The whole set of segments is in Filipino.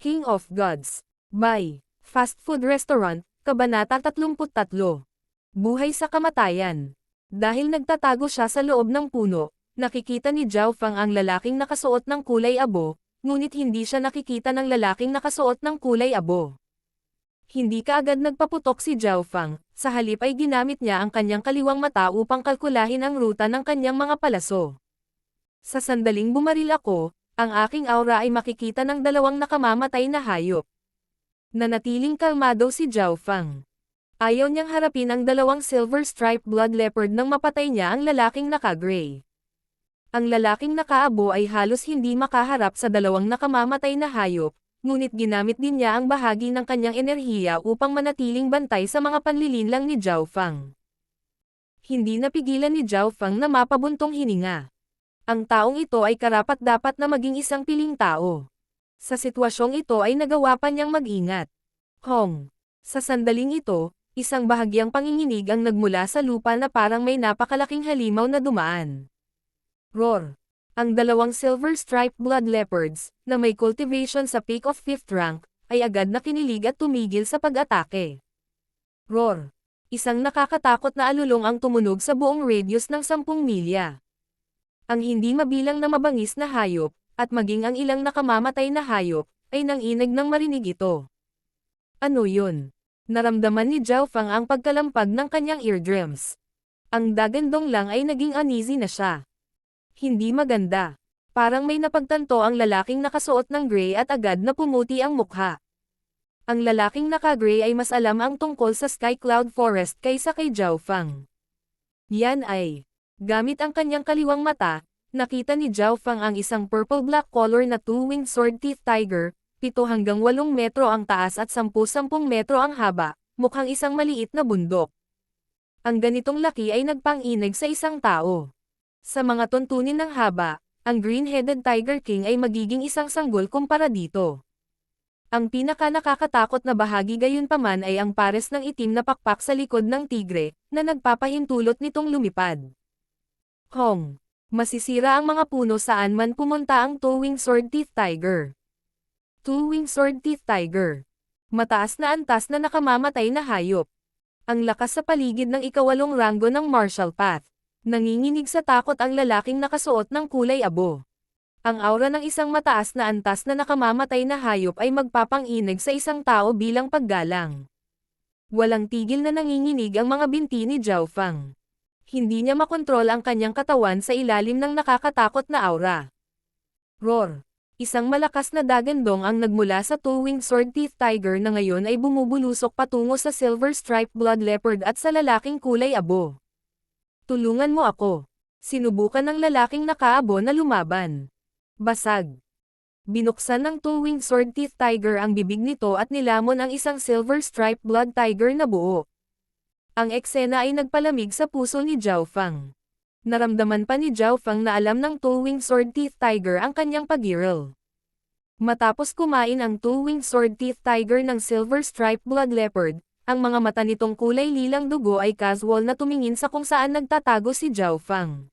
King of Gods. By Fast Food Restaurant, Kabanata 33. Buhay sa kamatayan. Dahil nagtatago siya sa loob ng puno, nakikita ni Zhao Fang ang lalaking nakasuot ng kulay abo, ngunit hindi siya nakikita ng lalaking nakasuot ng kulay abo. Hindi kaagad nagpaputok si Zhao Fang, sa halip ay ginamit niya ang kanyang kaliwang mata upang kalkulahin ang ruta ng kanyang mga palaso. Sa sandaling bumaril ako, ang aking aura ay makikita ng dalawang nakamamatay na hayop. Nanatiling kalmado si Zhao Fang. Ayaw niyang harapin ang dalawang silver-striped blood leopard nang mapatay niya ang lalaking naka-gray. Ang lalaking nakaabo ay halos hindi makaharap sa dalawang nakamamatay na hayop, ngunit ginamit din niya ang bahagi ng kanyang enerhiya upang manatiling bantay sa mga panlilinlang ni Zhao Fang. Hindi napigilan ni Zhao Fang na mapabuntong hininga. Ang taong ito ay karapat-dapat na maging isang piling tao. Sa sitwasyong ito ay nagawa pa niyang mag-ingat. Hong. Sa sandaling ito, isang bahagyang panginginig ang nagmula sa lupa na parang may napakalaking halimaw na dumaan. Roar. Ang dalawang silver-striped blood leopards, na may cultivation sa peak of 5th rank, ay agad na kinilig at tumigil sa pag-atake. Roar. Isang nakakatakot na alulong ang tumunog sa buong radius ng 10 milya. Ang hindi mabilang na mabangis na hayop, at maging ang ilang nakamamatay na hayop, ay nanginig nang marinig ito. Ano yun? Naramdaman ni Zhao Fang ang pagkalampag ng kanyang eardrums. Ang dagandong lang ay naging uneasy na siya. Hindi maganda. Parang may napagtanto ang lalaking nakasuot ng gray at agad na pumuti ang mukha. Ang lalaking naka-gray ay mas alam ang tungkol sa Sky Cloud Forest kaysa kay Zhao Fang. Yan ay, gamit ang kanyang kaliwang mata, nakita ni Zhao Fang ang isang purple-black color na two-winged sword-teeth tiger, 7 hanggang 8 metro ang taas at 10-10 metro ang haba, mukhang isang maliit na bundok. Ang ganitong laki ay nagpang-inig sa isang tao. Sa mga tuntunin ng haba, ang green-headed Tiger King ay magiging isang sanggol kumpara dito. Ang pinaka-nakakatakot na bahagi gayunpaman ay ang pares ng itim na pakpak sa likod ng tigre, na nagpapahintulot nitong lumipad. Hong. Masisira ang mga puno saan man pumunta ang two-winged sword-teeth tiger. Two-winged sword-teeth tiger. Mataas na antas na nakamamatay na hayop. Ang lakas sa paligid ng ika-8 ranggo ng martial path. Nanginginig sa takot ang lalaking nakasuot ng kulay abo. Ang aura ng isang mataas na antas na nakamamatay na hayop ay magpapang-inig sa isang tao bilang paggalang. Walang tigil na nanginginig ang mga binti ni Zhao Fang. Hindi niya makontrol ang kanyang katawan sa ilalim ng nakakatakot na aura. Roar. Isang malakas na dagandong ang nagmula sa two-winged sword-teeth tiger na ngayon ay bumubulusok patungo sa silver-striped blood leopard at sa lalaking kulay abo. Tulungan mo ako. Sinubukan ng lalaking nakaabo na lumaban. Basag. Binuksan ng two-winged sword-teeth tiger ang bibig nito at nilamon ang isang silver-striped blood tiger na buo. Ang eksena ay nagpalamig sa puso ni Zhao Fang. Naramdaman pa ni Zhao Fang na alam ng two-winged sword-teeth tiger ang kanyang pag-giral. Matapos kumain ang two-winged sword-teeth tiger ng silver-striped blood leopard, ang mga mata nitong kulay lilang dugo ay casual na tumingin sa kung saan nagtatago si Zhao Fang.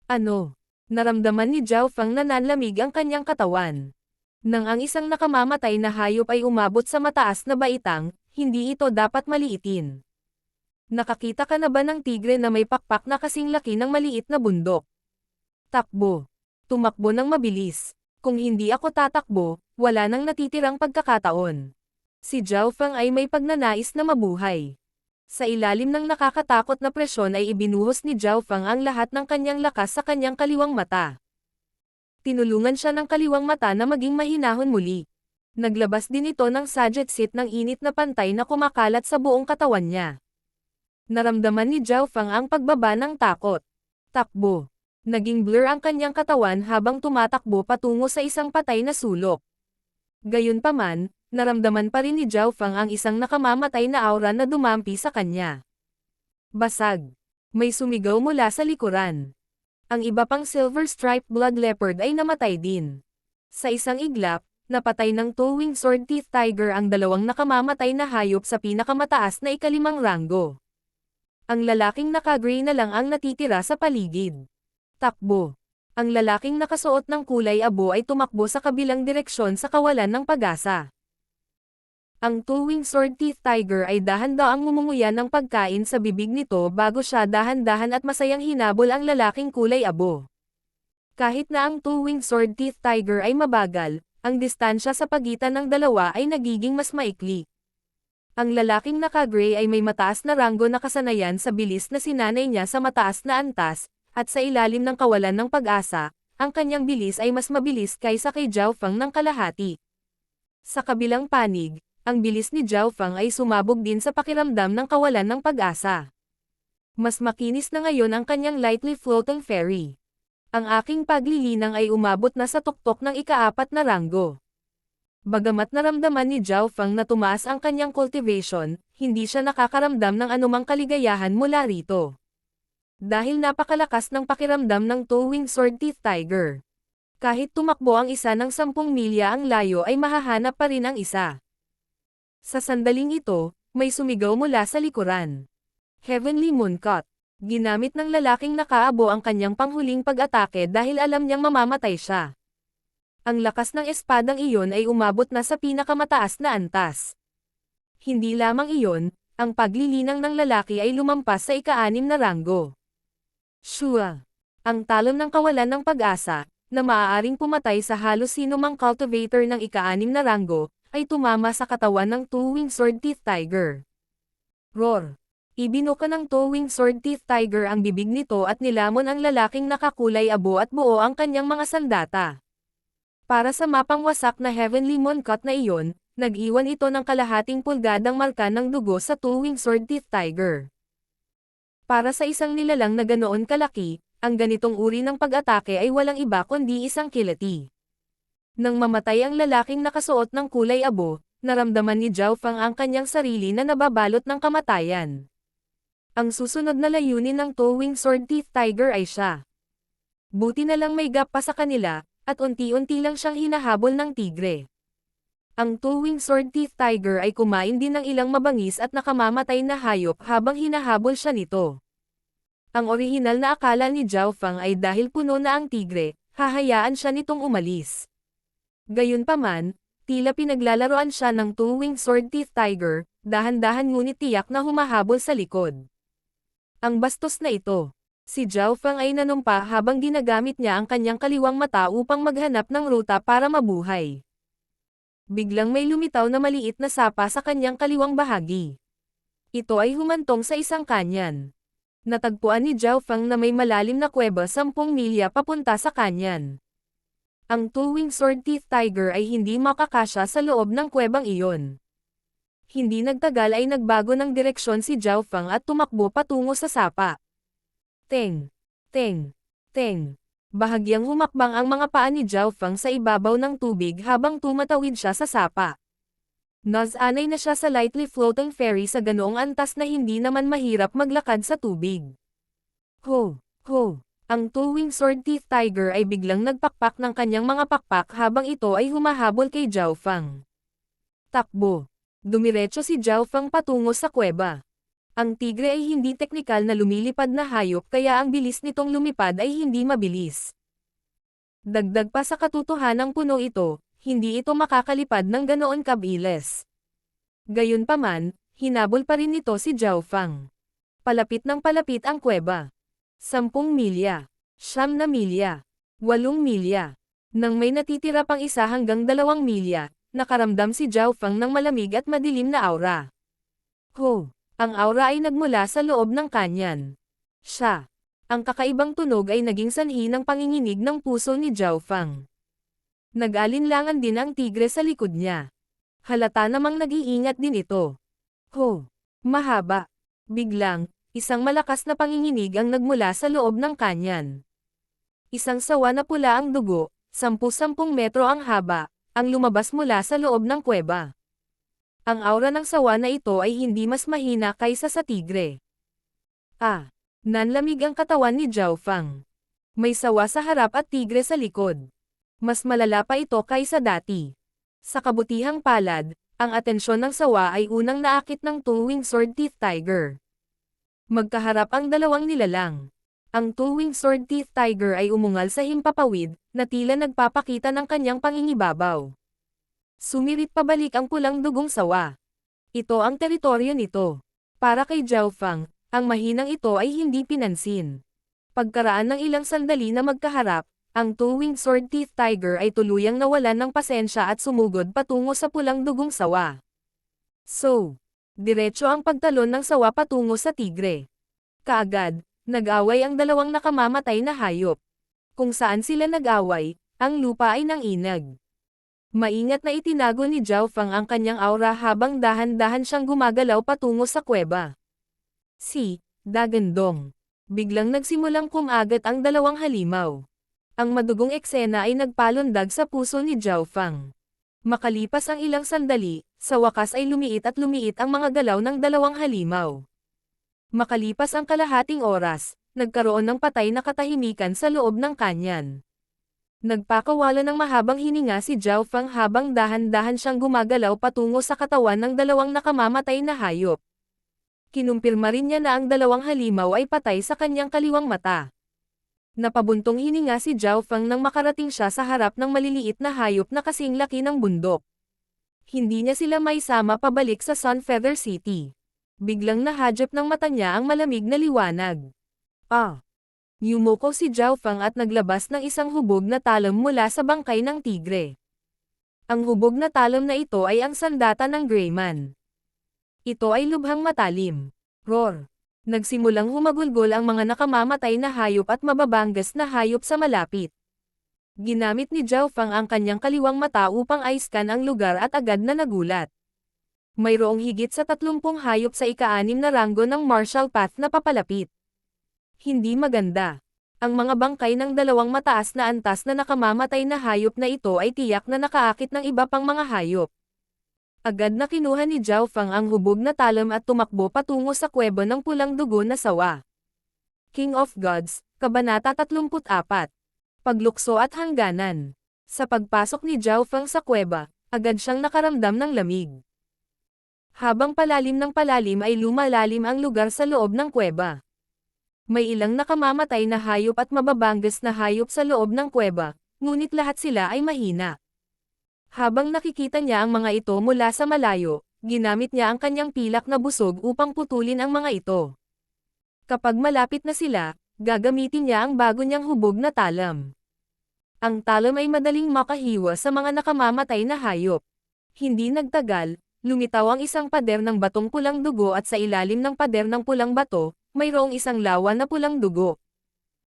Ano? Naramdaman ni Zhao Fang na nanlamig ang kanyang katawan. Nang ang isang nakamamatay na hayop ay umabot sa mataas na baitang, hindi ito dapat maliitin. Nakakita ka na ba ng tigre na may pakpak na kasing laki ng maliit na bundok? Takbo. Tumakbo ng mabilis. Kung hindi ako tatakbo, wala nang natitirang pagkakataon. Si Zhao Fang ay may pagnanais na mabuhay. Sa ilalim ng nakakatakot na presyon ay ibinuhos ni Zhao Fang ang lahat ng kanyang lakas sa kanyang kaliwang mata. Tinulungan siya ng kaliwang mata na maging mahinahon muli. Naglabas din ito ng Sagetsit ng init na pantay na kumakalat sa buong katawan niya. Naramdaman ni Zhao Fang ang pagbaba ng takot. Takbo. Naging blur ang kanyang katawan habang tumatakbo patungo sa isang patay na sulok. Gayunpaman, naramdaman pa rin ni Zhao Fang ang isang nakamamatay na aura na dumampi sa kanya. Basag. May sumigaw mula sa likuran. Ang iba pang silver-striped blood leopard ay namatay din. Sa isang iglap, napatay ng two-winged sword-teeth tiger ang dalawang nakamamatay na hayop sa pinakamataas na ika-5 ranggo. Ang lalaking naka-gray na lang ang natitira sa paligid. Takbo. Ang lalaking nakasuot ng kulay abo ay tumakbo sa kabilang direksyon sa kawalan ng pag-asa. Ang two-winged sword-teeth tiger ay dahan-daang ngumunguya ng pagkain sa bibig nito bago siya dahan-dahan at masayang hinabol ang lalaking kulay abo. Kahit na ang two-winged sword-teeth tiger ay mabagal, ang distansya sa pagitan ng dalawa ay nagiging mas maikli. Ang lalaking naka-gray ay may mataas na ranggo na kasanayan sa bilis na sinanay niya sa mataas na antas, at sa ilalim ng kawalan ng pag-asa, ang kanyang bilis ay mas mabilis kaysa kay Zhao Feng ng kalahati. Sa kabilang panig, ang bilis ni Zhao Feng ay sumabog din sa pakiramdam ng kawalan ng pag-asa. Mas makinis na ngayon ang kanyang lightly floating fairy. Ang aking paglilinang ay umabot na sa tuktok ng ika-4 na ranggo. Bagamat naramdaman ni Zhao Feng na tumaas ang kanyang cultivation, hindi siya nakakaramdam ng anumang kaligayahan mula rito. Dahil napakalakas ng pakiramdam ng two-winged sword-teeth tiger. Kahit tumakbo ang isa ng 10 milya ang layo ay mahahanap pa rin ang isa. Sa sandaling ito, may sumigaw mula sa likuran. Heavenly Mooncut. Ginamit ng lalaking nakaabo ang kanyang panghuling pag-atake dahil alam niyang mamamatay siya. Ang lakas ng espadang iyon ay umabot na sa pinakamataas na antas. Hindi lamang iyon, ang paglilinang ng lalaki ay lumampas sa ika-6 na ranggo. Shua! Ang talon ng kawalan ng pag-asa, na maaaring pumatay sa halos sinumang cultivator ng ika-6 na ranggo, ay tumama sa katawan ng two-winged sword-teeth tiger. Roar! Ibinuka ng two-winged sword-teeth tiger ang bibig nito at nilamon ang lalaking nakakulay abo at buo ang kanyang mga sandata. Para sa mapangwasak na Heavenly Mooncut na iyon, nag-iwan ito ng kalahating pulgadang marka ng dugo sa two-winged sword-teeth tiger. Para sa isang nilalang na ganoon kalaki, ang ganitong uri ng pag-atake ay walang iba kundi isang kilati. Nang mamatay ang lalaking nakasuot ng kulay abo, naramdaman ni Zhao Feng ang kanyang sarili na nababalot ng kamatayan. Ang susunod na layunin ng two-winged sword-teeth tiger ay siya. Buti na lang may gap pa sa kanila, at unti-unti lang siyang hinahabol ng tigre. Ang two-winged sword-teeth tiger ay kumain din ng ilang mabangis at nakamamatay na hayop habang hinahabol siya nito. Ang orihinal na akala ni Zhao Feng ay dahil puno na ang tigre, hahayaan siya nitong umalis. Gayunpaman, tila pinaglalaroan siya ng two-winged sword-teeth tiger, dahan-dahan ngunit tiyak na humahabol sa likod. Ang bastos na ito. Si Zhao Feng ay nanumpa habang ginagamit niya ang kanyang kaliwang mata upang maghanap ng ruta para mabuhay. Biglang may lumitaw na maliit na sapa sa kanyang kaliwang bahagi. Ito ay humantong sa isang kanyan. Natagpuan ni Zhao Feng na may malalim na kuweba 10 milya papunta sa kanyan. Ang two-winged sword-teeth tiger ay hindi makakasya sa loob ng kuwebang iyon. Hindi nagtagal ay nagbago ng direksyon si Zhao Feng at tumakbo patungo sa sapa. Teng! Teng! Teng! Bahagyang humakbang ang mga paa ni Zhao Feng sa ibabaw ng tubig habang tumatawid siya sa sapa. Nasanay na siya sa lightly floating fairy sa ganoong antas na hindi naman mahirap maglakad sa tubig. Ho! Ho! Ang two-winged sword-teeth tiger ay biglang nagpakpak ng kanyang mga pakpak habang ito ay humahabol kay Zhao Feng. Takbo! Dumiretso si Zhao Feng patungo sa kuweba. Ang tigre ay hindi teknikal na lumilipad na hayop kaya ang bilis nitong lumipad ay hindi mabilis. Dagdag pa sa katotohanang puno ito, hindi ito makakalipad ng ganoon kabilis. Gayunpaman, hinabol pa rin nito si Zhao Feng. Palapit ng palapit ang kuweba. 10 milya, 9 na milya, 8 milya. Nang may natitira pang 1 hanggang 2 milya, nakaramdam si Zhao Feng ng malamig at madilim na aura. Ho! Ang aura ay nagmula sa loob ng kanyan. Siya. Ang kakaibang tunog ay naging sanhi ng panginginig ng puso ni Zhao Feng. Nag-alinlangan din ang tigre sa likod niya. Halata namang nag-iingat din ito. Ho! Mahaba. Biglang, isang malakas na panginginig ang nagmula sa loob ng kanyan. Isang sawa na pula ang dugo, 10-10 metro ang haba, ang lumabas mula sa loob ng kuweba. Ang aura ng sawa na ito ay hindi mas mahina kaysa sa tigre. Nanlamig ang katawan ni Zhao Feng. May sawa sa harap at tigre sa likod. Mas malala pa ito kaysa dati. Sa kabutihang palad, ang atensyon ng sawa ay unang naakit ng two-winged sword-teeth tiger. Magkaharap ang dalawang nilalang. Ang two-winged sword-teeth tiger ay umungal sa himpapawid, na tila nagpapakita ng kanyang pangingibabaw. Sumirit pabalik ang pulang dugong sawa. Ito ang teritoryo nito. Para kay Zhao Fang, ang mahinang ito ay hindi pinansin. Pagkaraan ng ilang sandali na magkaharap, ang two-winged sword-teeth tiger ay tuluyang nawalan ng pasensya at sumugod patungo sa pulang dugong sawa. So, diretso ang pagtalon ng sawa patungo sa tigre. Kaagad, nag-away ang dalawang nakamamatay na hayop. Kung saan sila nag-away, ang lupa ay nanginag. Maingat na itinago ni Zhao Fang ang kanyang aura habang dahan-dahan siyang gumagalaw patungo sa kuweba. Dagandong. Biglang nagsimulang kumagat ang dalawang halimaw. Ang madugong eksena ay nagpalundag sa puso ni Zhao Fang. Makalipas ang ilang sandali, sa wakas ay lumiit ang mga galaw ng dalawang halimaw. Makalipas ang kalahating oras, nagkaroon ng patay na katahimikan sa loob ng kanyan. Nagpakawala ng mahabang hininga si Zhao Fang habang dahan-dahan siyang gumagalaw patungo sa katawan ng dalawang nakamamatay na hayop. Kinumpirma rin niya na ang dalawang halimaw ay patay sa kanyang kaliwang mata. Napabuntong hininga si Zhao Fang nang makarating siya sa harap ng maliliit na hayop na kasing laki ng bundok. Hindi niya sila maisama pabalik sa Sunfeather City. Biglang nahadjap ng mata niya ang malamig na liwanag. Yumuko si Zhao Fang at naglabas ng isang hubog na talon mula sa bangkay ng tigre. Ang hubog na talon na ito ay ang sandata ng Greyman. Ito ay lubhang matalim. Roar! Nagsimulang humagulgol ang mga nakamamatay na hayop at mababangas na hayop sa malapit. Ginamit ni Zhao Fang ang kanyang kaliwang mata upang i-scan ang lugar at agad na nagulat. Mayroong higit sa 30 hayop sa ika-6 na ranggo ng martial path na papalapit. Hindi maganda. Ang mga bangkay ng dalawang mataas na antas na nakamamatay na hayop na ito ay tiyak na nakaakit ng iba pang mga hayop. Agad na kinuha ni Zhao Fang ang hubog na talon at tumakbo patungo sa kuweba ng pulang dugo na sawa. King of Gods, Kabanata 34. Paglukso at hangganan. Sa pagpasok ni Zhao Fang sa kuweba, agad siyang nakaramdam ng lamig. Habang palalim ng palalim ay lumalalim ang lugar sa loob ng kuweba. May ilang nakamamatay na hayop at mababangas na hayop sa loob ng kuweba, ngunit lahat sila ay mahina. Habang nakikita niya ang mga ito mula sa malayo, ginamit niya ang kanyang pilak na busog upang putulin ang mga ito. Kapag malapit na sila, gagamitin niya ang bago niyang hubog na talam. Ang talam ay madaling makahiwa sa mga nakamamatay na hayop. Hindi nagtagal, lumitaw ang isang pader ng batong pulang dugo at sa ilalim ng pader ng pulang bato, mayroong isang lawa na pulang dugo.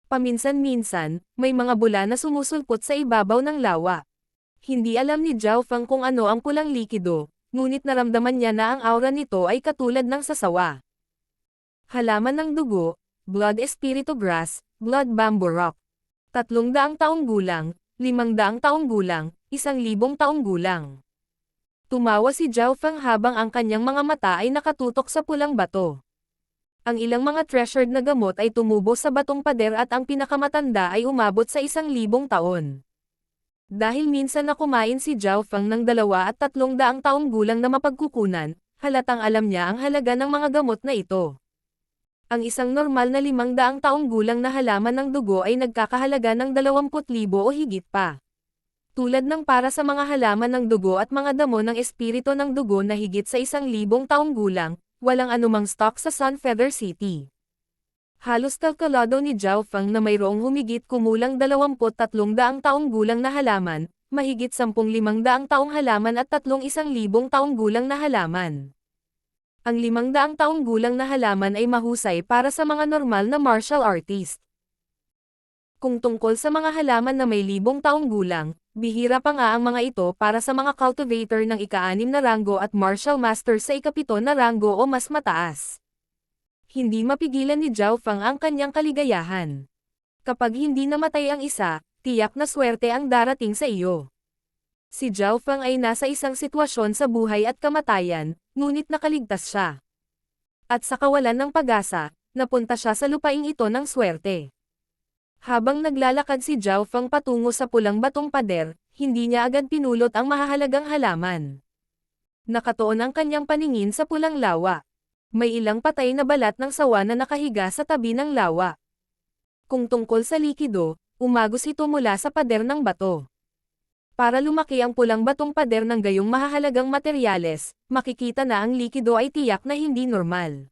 Paminsan-minsan, may mga bula na sumusulpot sa ibabaw ng lawa. Hindi alam ni Zhao Fang kung ano ang pulang likido, ngunit naramdaman niya na ang aura nito ay katulad ng sasawa. Halaman ng dugo, Blood Espiritu Grass, Blood Bamboo Rock. 300 taong gulang, 500 taong gulang, 1,000 taong gulang. Tumawa si Zhao Fang habang ang kanyang mga mata ay nakatutok sa pulang bato. Ang ilang mga treasured na gamot ay tumubo sa batong pader at ang pinakamatanda ay umabot sa 1,000 taon. Dahil minsan na kumain si Zhao Fang ng 200 at 300 taong gulang na mapagkukunan, halatang alam niya ang halaga ng mga gamot na ito. Ang isang normal na 500 taong gulang na halaman ng dugo ay nagkakahalaga ng 20,000 o higit pa. Tulad ng para sa mga halaman ng dugo at mga damo ng espiritu ng dugo na higit sa 1,000 taong gulang, walang anumang stock sa Sunfeather City. Halos kalkulado ni Zhao Fang na mayroong humigit kumulang 23 taong gulang na halaman, mahigit 10,500 taong halaman at 1,000 taong gulang na halaman. Ang 500 taong gulang na halaman ay mahusay para sa mga normal na martial artist. Kung tungkol sa mga halaman na may 1,000 taong gulang, bihira pa nga ang mga ito para sa mga cultivator ng ika-6 na ranggo at martial master sa ika-7 na ranggo o mas mataas. Hindi mapigilan ni Zhao Fang ang kanyang kaligayahan. Kapag hindi namatay ang isa, tiyak na swerte ang darating sa iyo. Si Zhao Fang ay nasa isang sitwasyon sa buhay at kamatayan, ngunit nakaligtas siya. At sa kawalan ng pag-asa, napunta siya sa lupaing ito ng swerte. Habang naglalakad si Zhao Fang patungo sa pulang batong pader, hindi niya agad pinulot ang mahahalagang halaman. Nakatuon ang kanyang paningin sa pulang lawa. May ilang patay na balat ng sawa na nakahiga sa tabi ng lawa. Kung tungkol sa likido, umagos ito mula sa pader ng bato. Para lumaki ang pulang batong pader ng gayong mahahalagang materyales, makikita na ang likido ay tiyak na hindi normal.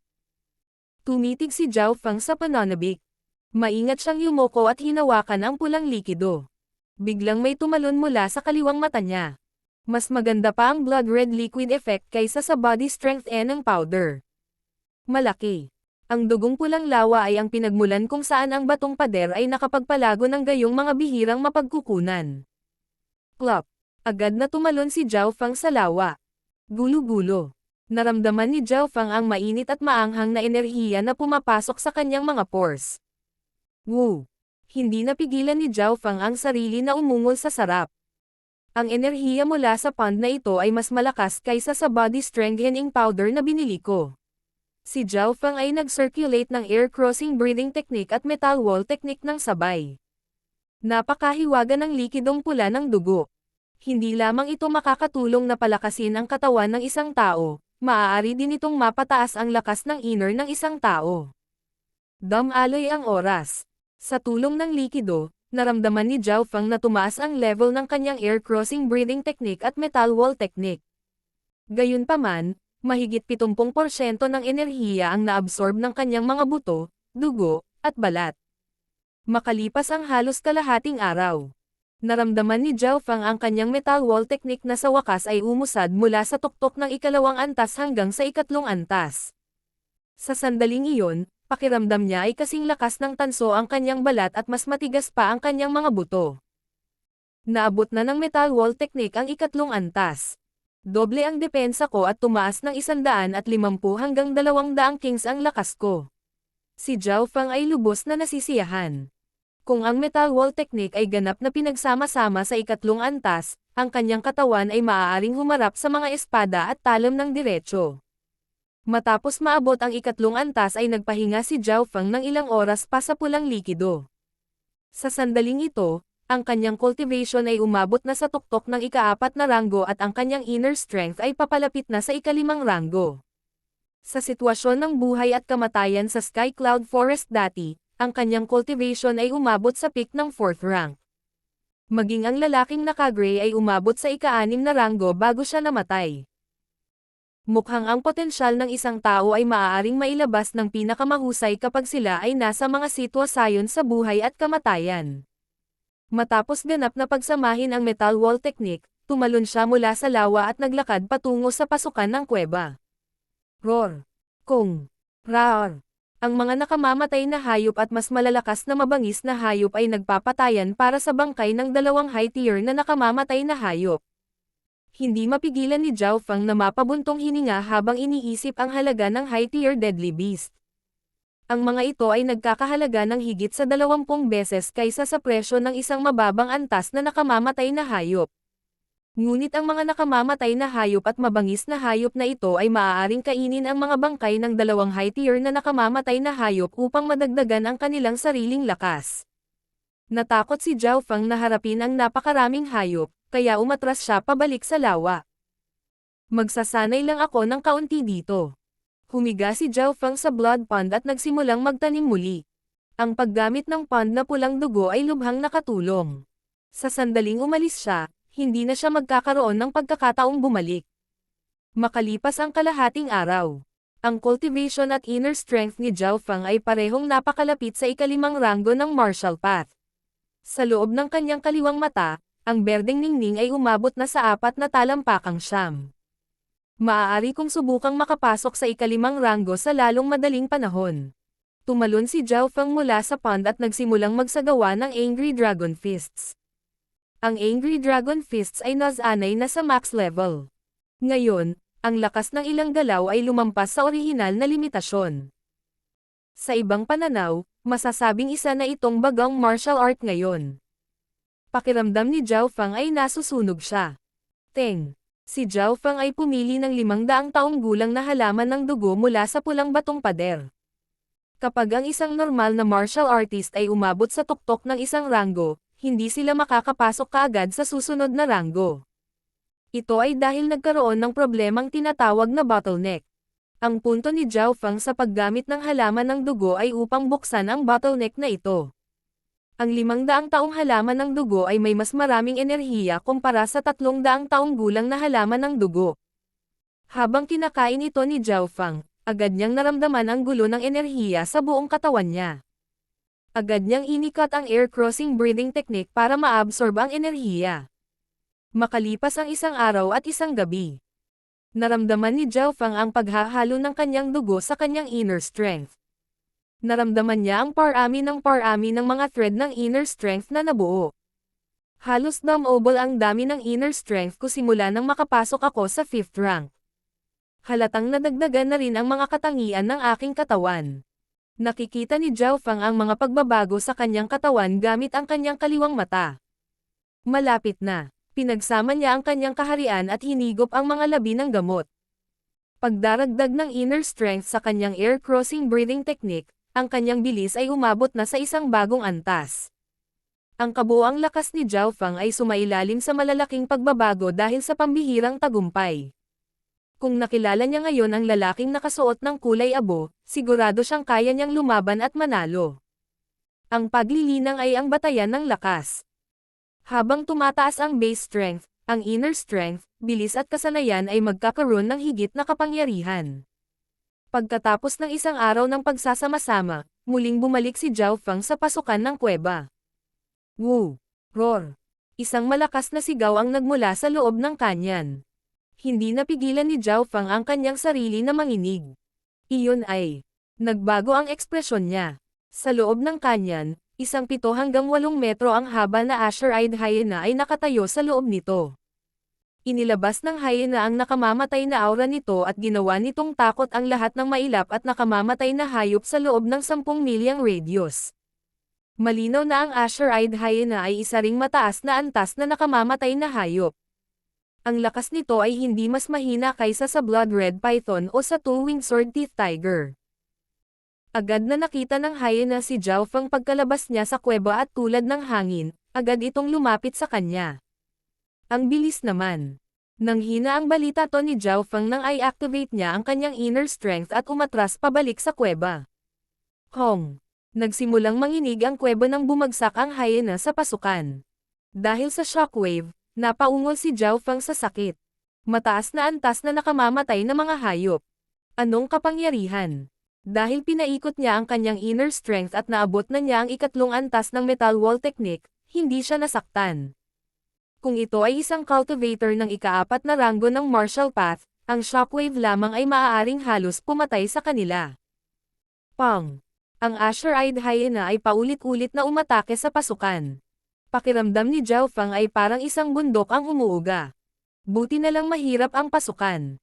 Tumitig si Zhao Feng sa pananabik. Maingat siyang yumoko at hinawakan ang pulang likido. Biglang may tumalon mula sa kaliwang mata niya. Mas maganda pa ang blood red liquid effect kaysa sa body strength N ng powder. Malaki. Ang dugong pulang lawa ay ang pinagmulan kung saan ang batong pader ay nakapagpalago ng gayong mga bihirang mapagkukunan. Plop. Agad na tumalon si Zhao Feng sa lawa. Gulo-gulo. Naramdaman ni Zhao Feng ang mainit at maanghang na enerhiya na pumapasok sa kanyang mga pores. Woo! Hindi napigilan ni Zhao Feng ang sarili na umungol sa sarap. Ang enerhiya mula sa pond na ito ay mas malakas kaysa sa body strengthening powder na binili ko. Si Zhao Feng ay nag-circulate ng air crossing breathing technique at metal wall technique ng sabay. Napakahiwaga ng likidong pula ng dugo. Hindi lamang ito makakatulong na palakasin ang katawan ng isang tao, maaari din itong mapataas ang lakas ng inner ng isang tao. Dumaloy ang oras. Sa tulong ng likido, naramdaman ni Zhao Feng na tumaas ang level ng kanyang air crossing breathing technique at metal wall technique. Gayunpaman, mahigit 70% ng enerhiya ang naabsorb ng kanyang mga buto, dugo, at balat. Makalipas ang halos kalahating araw, naramdaman ni Zhao Feng ang kanyang metal wall technique na sa wakas ay umusad mula sa tuktok ng ikalawang antas hanggang sa ikatlong antas. Sa sandaling iyon, pakiramdam niya ay kasing lakas ng tanso ang kanyang balat at mas matigas pa ang kanyang mga buto. Naabot na ng metal wall technique ang ikatlong antas. Doble ang depensa ko at tumaas ng 150 hanggang 200 kings ang lakas ko. Si Zhao Feng ay lubos na nasisiyahan. Kung ang metal wall technique ay ganap na pinagsama-sama sa ikatlong antas, ang kanyang katawan ay maaaring humarap sa mga espada at talam ng diretso. Matapos maabot ang ikatlong antas ay nagpahinga si Zhao Feng ng ilang oras pa sa pulang likido. Sa sandaling ito, ang kanyang cultivation ay umabot na sa tuktok ng ika-4 na ranggo at ang kanyang inner strength ay papalapit na sa ika-5 ranggo. Sa sitwasyon ng buhay at kamatayan sa Sky Cloud Forest dati, ang kanyang cultivation ay umabot sa peak ng 4th rank. Maging ang lalaking naka-gray ay umabot sa ika-6 na ranggo bago siya namatay. Mukhang ang potensyal ng isang tao ay maaaring mailabas ng pinakamahusay kapag sila ay nasa mga sitwasyon sa buhay at kamatayan. Matapos ganap na pagsamahin ang metal wall technique, tumalon siya mula sa lawa at naglakad patungo sa pasukan ng kuweba. Roar! Kung! Rar! Ang mga nakamamatay na hayop at mas malalakas na mabangis na hayop ay nagpapatayan para sa bangkay ng dalawang high tier na nakamamatay na hayop. Hindi mapigilan ni Zhao Feng na mapabuntong hininga habang iniisip ang halaga ng high-tier deadly beast. Ang mga ito ay nagkakahalaga ng higit sa 20 beses kaysa sa presyo ng isang mababang antas na nakamamatay na hayop. Ngunit ang mga nakamamatay na hayop at mabangis na hayop na ito ay maaaring kainin ang mga bangkay ng dalawang high-tier na nakamamatay na hayop upang madagdagan ang kanilang sariling lakas. Natakot si Zhao Feng na harapin ang napakaraming hayop, kaya umatras siya pabalik sa lawa. Magsasanay lang ako ng kaunti dito. Humiga si Zhao Feng sa blood pond at nagsimulang magtanim muli. Ang paggamit ng pond na pulang dugo ay lubhang nakatulong. Sa sandaling umalis siya, hindi na siya magkakaroon ng pagkakataong bumalik. Makalipas ang kalahating araw, ang cultivation at inner strength ni Zhao Feng ay parehong napakalapit sa ika-5 ranggo ng martial path. Sa loob ng kanyang kaliwang mata, ang berdeng ningning ay umabot na sa 4 na talampakang siyam. Maaari kong subukang makapasok sa ika-5 ranggo sa lalong madaling panahon. Tumalon si Zhao Feng mula sa pond at nagsimulang magsagawa ng Angry Dragon Fists. Ang Angry Dragon Fists ay nasanay na sa max level. Ngayon, ang lakas ng ilang galaw ay lumampas sa orihinal na limitasyon. Sa ibang pananaw, masasabing isa na itong bagang martial art ngayon. Pakiramdam ni Zhao Feng ay nasusunog siya. Teng! Si Zhao Feng ay pumili ng 500 taong gulang na halaman ng dugo mula sa pulang batong pader. Kapag ang isang normal na martial artist ay umabot sa tuktok ng isang ranggo, hindi sila makakapasok kaagad sa susunod na ranggo. Ito ay dahil nagkaroon ng problemang tinatawag na bottleneck. Ang punto ni Zhao Feng sa paggamit ng halaman ng dugo ay upang buksan ang bottleneck na ito. Ang 500 taong halaman ng dugo ay may mas maraming enerhiya kumpara sa 300 taong gulang na halaman ng dugo. Habang kinakain ito ni Zhao Fang, agad niyang naramdaman ang gulo ng enerhiya sa buong katawan niya. Agad niyang inikat ang air crossing breathing technique para maabsorb ang enerhiya. Makalipas ang isang araw at isang gabi, naramdaman ni Zhao Fang ang paghahalo ng kanyang dugo sa kanyang inner strength. Naramdaman niya ang parami ng mga thread ng inner strength na nabuo. Halos double ang dami ng inner strength ko simula nang makapasok ako sa 5th rank. Halatang nadagdagan na rin ang mga katangian ng aking katawan. Nakikita ni Zhao Fang ang mga pagbabago sa kanyang katawan gamit ang kanyang kaliwang mata. Malapit na, pinagsama niya ang kanyang kaharian at hinigop ang mga labi ng gamot. Pagdaragdag ng inner strength sa kanyang air crossing breathing technique, ang kanyang bilis ay umabot na sa isang bagong antas. Ang kabuuang lakas ni Zhao Fang ay sumailalim sa malalaking pagbabago dahil sa pambihirang tagumpay. Kung nakilala niya ngayon ang lalaking nakasuot ng kulay abo, sigurado siyang kaya niyang lumaban at manalo. Ang paglilinang ay ang batayan ng lakas. Habang tumataas ang base strength, ang inner strength, bilis at kasanayan ay magkakaroon ng higit na kapangyarihan. Pagkatapos ng isang araw ng pagsasama-sama, muling bumalik si Zhao Fang sa pasukan ng kuweba. Woo! Roar! Isang malakas na sigaw ang nagmula sa loob ng kanyan. Hindi napigilan ni Zhao Fang ang kanyang sarili na manginig. Iyon ay, nagbago ang ekspresyon niya. Sa loob ng kanyan, isang 7 hanggang 8 metro ang haba na Azure-eyed hyena ay nakatayo sa loob nito. Inilabas ng hyena ang nakamamatay na aura nito at ginawa nitong takot ang lahat ng mailap at nakamamatay na hayop sa loob ng 10 milyang radius. Malinaw na ang Azure-eyed hyena ay isa ring mataas na antas na nakamamatay na hayop. Ang lakas nito ay hindi mas mahina kaysa sa Blood Red Python o sa Two-winged Sword-teeth Tiger. Agad na nakita ng hyena si Zhao Fang pagkalabas niya sa kuweba at tulad ng hangin, agad itong lumapit sa kanya. Ang bilis naman. Nanghina ang balita to ni Zhao Fang nang i-activate niya ang kanyang inner strength at umatras pabalik sa kuweba. Hong! Nagsimulang manginig ang kuweba nang bumagsak ang hyena sa pasukan. Dahil sa shockwave, napaungol si Zhao Fang sa sakit. Mataas na antas na nakamamatay na mga hayop. Anong kapangyarihan? Dahil pinaikot niya ang kanyang inner strength at naabot na niya ang 3 antas ng metal wall technique, hindi siya nasaktan. Kung ito ay isang cultivator ng ika-4 na ranggo ng martial path, ang shockwave lamang ay maaaring halos pumatay sa kanila. Pang! Ang Azure-eyed hyena ay paulit-ulit na umatake sa pasukan. Pakiramdam ni Zhao Fang ay parang isang bundok ang umuuga. Buti na lang mahirap ang pasukan.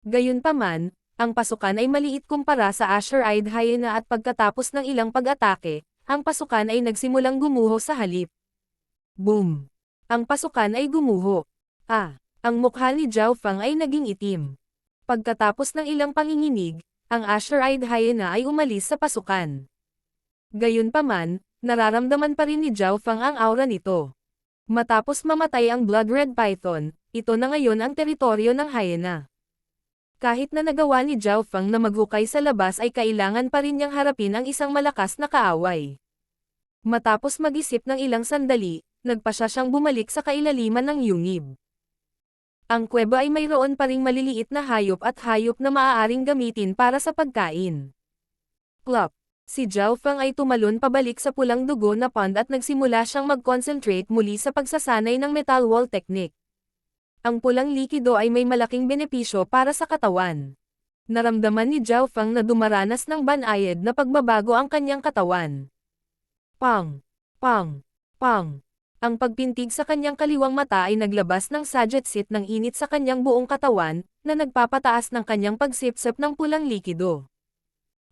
Gayunpaman, ang pasukan ay maliit kumpara sa Azure-eyed hyena at pagkatapos ng ilang pag-atake, ang pasukan ay nagsimulang gumuho sa halip. Boom! Ang pasukan ay gumuho. Ang mukha ni Zhao Fang ay naging itim. Pagkatapos ng ilang panginginig, ang Azure-eyed hyena ay umalis sa pasukan. Gayunpaman, nararamdaman pa rin ni Zhao Fang ang aura nito. Matapos mamatay ang Blood Red Python, ito na ngayon ang teritoryo ng hyena. Kahit na nagawa ni Zhao Fang na maghukay sa labas ay kailangan pa rin niyang harapin ang isang malakas na kaaway. Matapos mag-isip ng ilang sandali, nagpasya siyang bumalik sa kailaliman ng yungib. Ang kuweba ay mayroon pa ring maliliit na hayop at hayop na maaaring gamitin para sa pagkain. Plop! Si Zhao Fang ay tumalon pabalik sa pulang dugo na pond at nagsimula siyang mag-concentrate muli sa pagsasanay ng metal wall technique. Ang pulang likido ay may malaking benepisyo para sa katawan. Naramdaman ni Zhao Fang na dumaranas ng banayad na pagbabago ang kanyang katawan. Pang! Pang! Pang! Ang pagpintig sa kanyang kaliwang mata ay naglabas ng sajetsit ng init sa kanyang buong katawan, na nagpapataas ng kanyang pagsipsip ng pulang likido.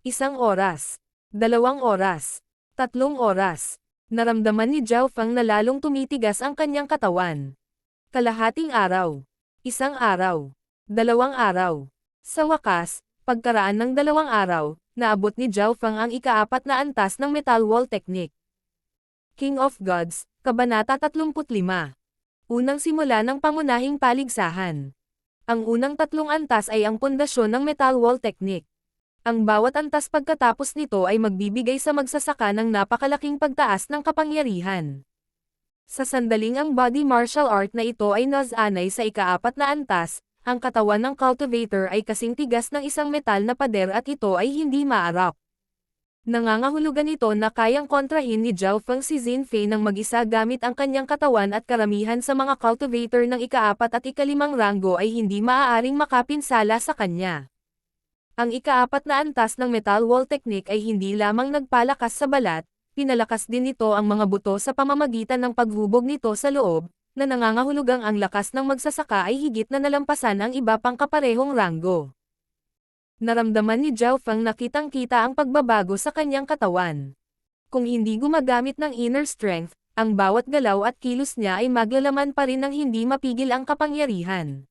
1 oras. 2 oras. 3 oras. Naramdaman ni Zhao Fang na lalong tumitigas ang kanyang katawan. Kalahating araw. 1 araw. 2 araw. Sa wakas, pagkaraan ng 2 araw, naabot ni Zhao Fang ang ika-4 na antas ng metal wall technique. King of Gods, Kabanata 35. Unang simula ng pangunahing paligsahan. Ang unang 3 antas ay ang pundasyon ng metal wall technique. Ang bawat antas pagkatapos nito ay magbibigay sa magsasaka ng napakalaking pagtaas ng kapangyarihan. Sa sandaling ang body martial art na ito ay nasanay sa ikaapat na antas, ang katawan ng cultivator ay kasing tigas ng isang metal na pader at ito ay hindi maarap. Nangangahulugan ito na kayang kontrahin ni Zhao Feng si Xin Fei ng mag-isa gamit ang kanyang katawan at karamihan sa mga cultivator ng ikaapat at ikalimang ranggo ay hindi maaaring makapinsala sa kanya. Ang ikaapat na antas ng metal wall technique ay hindi lamang nagpalakas sa balat, pinalakas din nito ang mga buto sa pamamagitan ng paghubog nito sa loob, na nangangahulugang ang lakas ng magsasaka ay higit na nalampasan ang iba pang kaparehong ranggo. Naramdaman ni Zhao Feng na kitang-kita ang pagbabago sa kanyang katawan. Kung hindi gumagamit ng inner strength, ang bawat galaw at kilos niya ay maglalaman pa rin ng hindi mapigil ang kapangyarihan.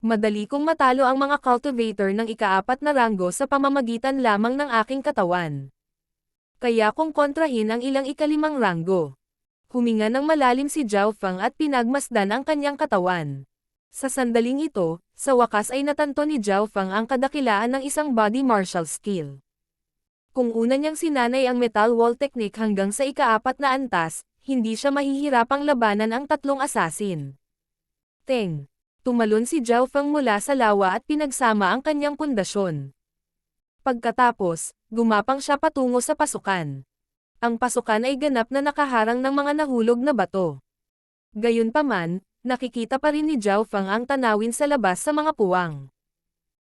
Madali kong matalo ang mga cultivator ng ikaapat na ranggo sa pamamagitan lamang ng aking katawan. Kaya kong kontrahin ang ilang ikalimang ranggo. Huminga ng malalim si Zhao Feng at pinagmasdan ang kanyang katawan. Sa sandaling ito, sa wakas ay natanto ni Zhao Feng ang kadakilaan ng isang body martial skill. Kung una niyang sinanay ang metal wall technique hanggang sa ikaapat na antas, hindi siya mahihirapang labanan ang tatlong assassin. Teng! Tumalon si Zhao Feng mula sa lawa at pinagsama ang kanyang pundasyon. Pagkatapos, gumapang siya patungo sa pasukan. Ang pasukan ay ganap na nakaharang ng mga nahulog na bato. Gayunpaman, nakikita pa rin ni Zhao Feng ang tanawin sa labas sa mga puwang.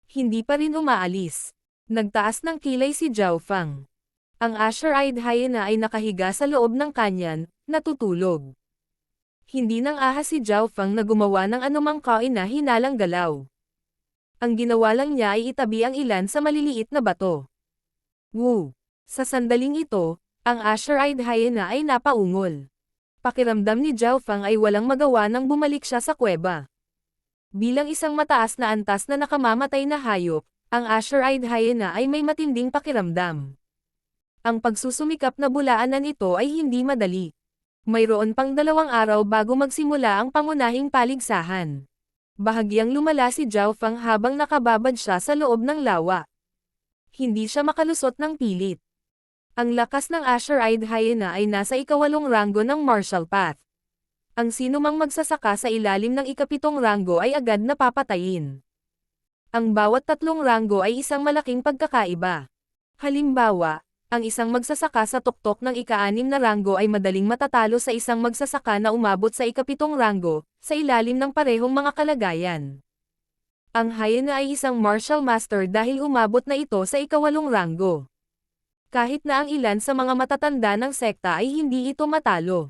Hindi pa rin umaalis. Nagtaas ng kilay si Zhao Feng. Ang Asher-eyed hyena ay nakahiga sa loob ng kanyan, natutulog. Hindi nang ahas si Zhao Feng na gumawa ng anumang kaina-hinalang galaw. Ang ginawa lang niya ay itabi ang ilan sa maliliit na bato. Woo! Sa sandaling ito, ang Asher-eyed hyena ay napaungol. Pakiramdam ni Zhao Feng ay walang magawa nang bumalik siya sa kuweba. Bilang isang mataas na antas na nakamamatay na hayop, ang Asher-eyed hyena ay may matinding pakiramdam. Ang pagsusumikap na bulaanan ito ay hindi madali. Mayroon pang 2 araw bago magsimula ang pangunahing paligsahan. Bahagyang lumala si Zhao Feng habang nakababad siya sa loob ng lawa. Hindi siya makalusot ng pilit. Ang lakas ng Asher-eyed hyena ay nasa ika-8 ranggo ng martial path. Ang sinumang magsasaka sa ilalim ng ika-7 ranggo ay agad na papatayin. Ang bawat 3 ranggo ay isang malaking pagkakaiba. Halimbawa, ang isang magsasaka sa tuktok ng ika-6 na ranggo ay madaling matatalo sa isang magsasaka na umabot sa ika-7 ranggo, sa ilalim ng parehong mga kalagayan. Ang hyena ay isang martial master dahil umabot na ito sa ika-8 ranggo. Kahit na ang ilan sa mga matatanda ng sekta ay hindi ito matalo.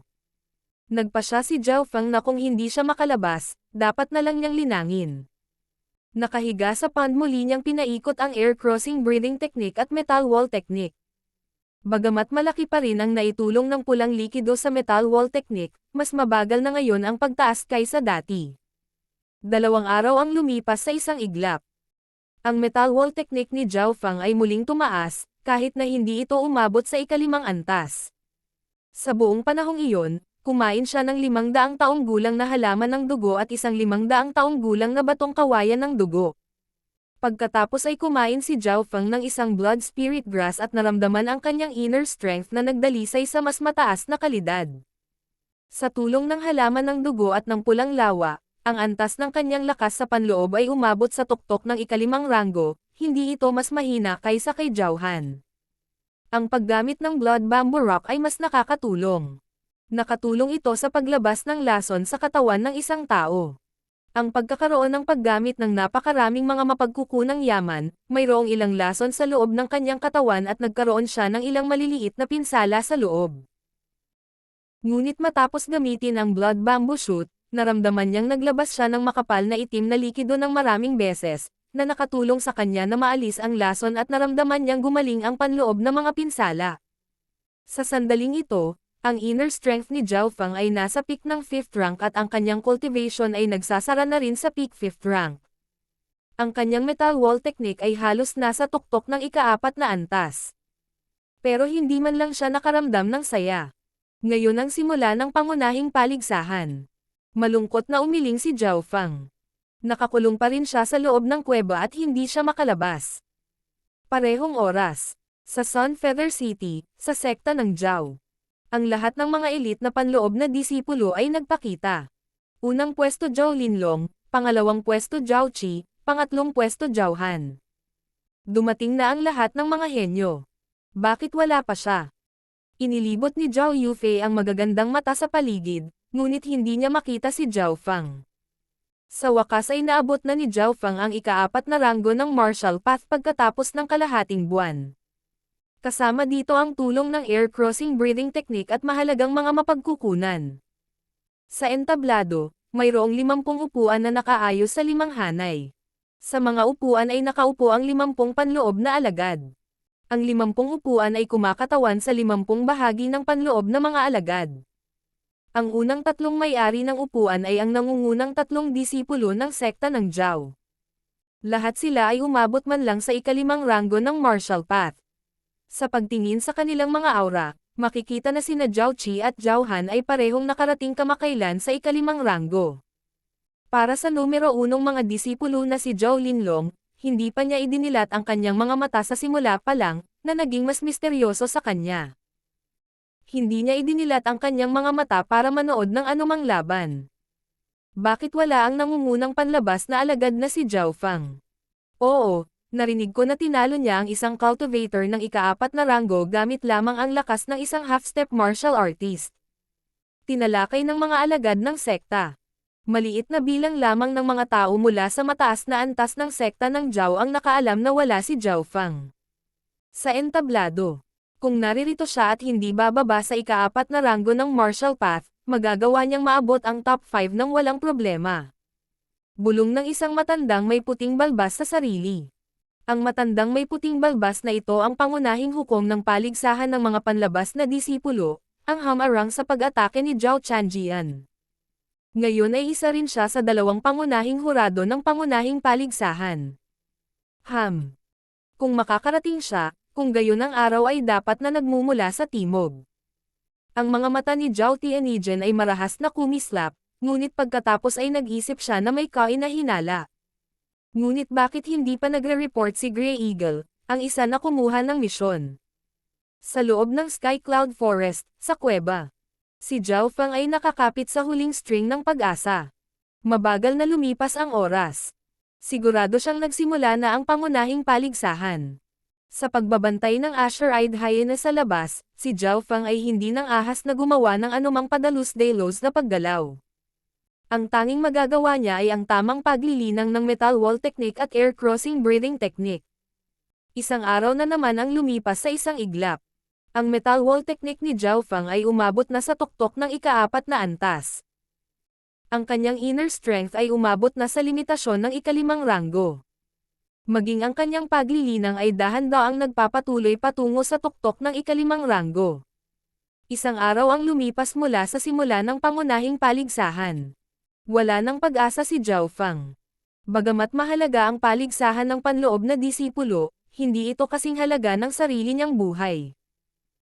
Nagpasya si Zhao Feng na kung hindi siya makalabas, dapat na lang niyang linangin. Nakahiga sa pond muli niyang pinaikot ang air crossing breathing technique at metal wall technique. Bagamat malaki pa rin ang naitulong ng pulang likido sa metal wall technique, mas mabagal na ngayon ang pagtaas kaysa dati. 2 araw ang lumipas sa isang iglap. Ang metal wall technique ni Zhao Feng ay muling tumaas, kahit na hindi ito umabot sa ika-5 antas. Sa buong panahong iyon, kumain siya ng 500 taong gulang na halaman ng dugo at isang 500 taong gulang na batong kawayan ng dugo. Pagkatapos ay kumain si Zhao Feng ng isang blood spirit grass at naramdaman ang kanyang inner strength na nagdalisay sa mas mataas na kalidad. Sa tulong ng halaman ng dugo at ng pulang lawa, ang antas ng kanyang lakas sa panloob ay umabot sa tuktok ng ika-5 ranggo, hindi ito mas mahina kaysa kay Zhao Han. Ang paggamit ng blood bamboo rock ay mas nakakatulong. Nakatulong ito sa paglabas ng lason sa katawan ng isang tao. Ang pagkakaroon ng paggamit ng napakaraming mga mapagkukunang yaman, mayroong ilang lason sa loob ng kanyang katawan at nagkaroon siya ng ilang maliliit na pinsala sa loob. Ngunit matapos gamitin ang blood bamboo shoot, naramdaman niyang naglabas siya ng makapal na itim na likido ng maraming beses, na nakatulong sa kanya na maalis ang lason at naramdaman niyang gumaling ang panloob ng mga pinsala. Sa sandaling ito, ang inner strength ni Zhao Feng ay nasa peak ng 5th rank at ang kanyang cultivation ay nagsasara na rin sa peak 5th rank. Ang kanyang metal wall technique ay halos nasa tuktok ng ika-4 na antas. Pero hindi man lang siya nakaramdam ng saya. Ngayon ang simula ng pangunahing paligsahan. Malungkot na umiling si Zhao Feng. Nakakulong pa rin siya sa loob ng kuweba at hindi siya makalabas. Parehong oras. Sa Sun Feather City, sa sekta ng Zhao. Ang lahat ng mga elite na panloob na disipulo ay nagpakita. Unang pwesto Zhao Linlong, pangalawang pwesto Zhao Qi, pangatlong pwesto Zhao Han. Dumating na ang lahat ng mga henyo. Bakit wala pa siya? Inilibot ni Zhao Yufei ang magagandang mata sa paligid, ngunit hindi niya makita si Zhao Fang. Sa wakas ay naabot na ni Zhao Fang ang ika-4 na ranggo ng martial path pagkatapos ng kalahating buwan. Kasama dito ang tulong ng air crossing breathing technique at mahalagang mga mapagkukunan. Sa entablado, mayroong 50 upuan na nakaayos sa 5 hanay. Sa mga upuan ay nakaupo ang 50 panloob na alagad. Ang 50 upuan ay kumakatawan sa 50 bahagi ng panloob na mga alagad. Ang unang 3 may-ari ng upuan ay ang nangungunang 3 disipulo ng sekta ng Zhao. Lahat sila ay umabot man lang sa ika-5 ranggo ng martial path. Sa pagtingin sa kanilang mga aura, makikita na sina Zhao Qi at Zhao Han ay parehong nakarating kamakailan sa ika-5 ranggo. Para sa numero 1 mga disipulo na si Zhao Linlong, hindi pa niya idinilat ang kanyang mga mata sa simula pa lang, na naging mas misteryoso sa kanya. Hindi niya idinilat ang kanyang mga mata para manood ng anumang laban. Bakit wala ang nangungunang panlabas na alagad na si Zhao Fang? Oo, narinig ko na tinalo niya ang isang cultivator ng ika-4 na ranggo gamit lamang ang lakas ng isang half-step martial artist. Tinalakay ng mga alagad ng sekta. Maliit na bilang lamang ng mga tao mula sa mataas na antas ng sekta ng Zhao ang nakaalam na wala si Zhao Fang. Sa entablado, kung naririto siya at hindi bababa sa ika-4 na ranggo ng martial path, magagawa niyang maabot ang top 5 ng walang problema. Bulong ng isang matandang may puting balbas sa sarili. Ang matandang may puting balbas na ito ang pangunahing hukom ng paligsahan ng mga panlabas na disipulo, ang hamarang sa pag-atake ni Zhao Chanjian. Ngayon ay isa rin siya sa 2 pangunahing hurado ng pangunahing paligsahan. Kung makakarating siya, kung gayon ang araw ay dapat na nagmumula sa timog. Ang mga mata ni Zhao Tianijin ay marahas na kumislap, ngunit pagkatapos ay nag-isip siya na may kainahinala. Ngunit bakit hindi pa nagre-report si Grey Eagle, ang isa na kumuha ng misyon? Sa loob ng Sky Cloud Forest, sa kuweba. Si Zhao Fang ay nakakapit sa huling string ng pag-asa. Mabagal na lumipas ang oras. Sigurado siyang nagsimula na ang pangunahing paligsahan. Sa pagbabantay ng Asher-eyed hyena sa labas, si Zhao Fang ay hindi nang ahas na gumawa ng anumang padalus-delos na paggalaw. Ang tanging magagawa niya ay ang tamang paglilinang ng metal wall technique at air crossing breathing technique. Isang araw na naman ang lumipas sa isang iglap. Ang metal wall technique ni Zhao Fang ay umabot na sa tuktok ng ika-4 na antas. Ang kanyang inner strength ay umabot na sa limitasyon ng ika-5 ranggo. Maging ang kanyang paglilinang ay dahan-daang nagpapatuloy patungo sa tuktok ng ika-5 ranggo. Isang araw ang lumipas mula sa simula ng pangunahing paligsahan. Wala nang pag-asa si Zhao Fang. Bagamat mahalaga ang paligsahan ng panloob na disipulo, hindi ito kasing halaga ng sarili niyang buhay.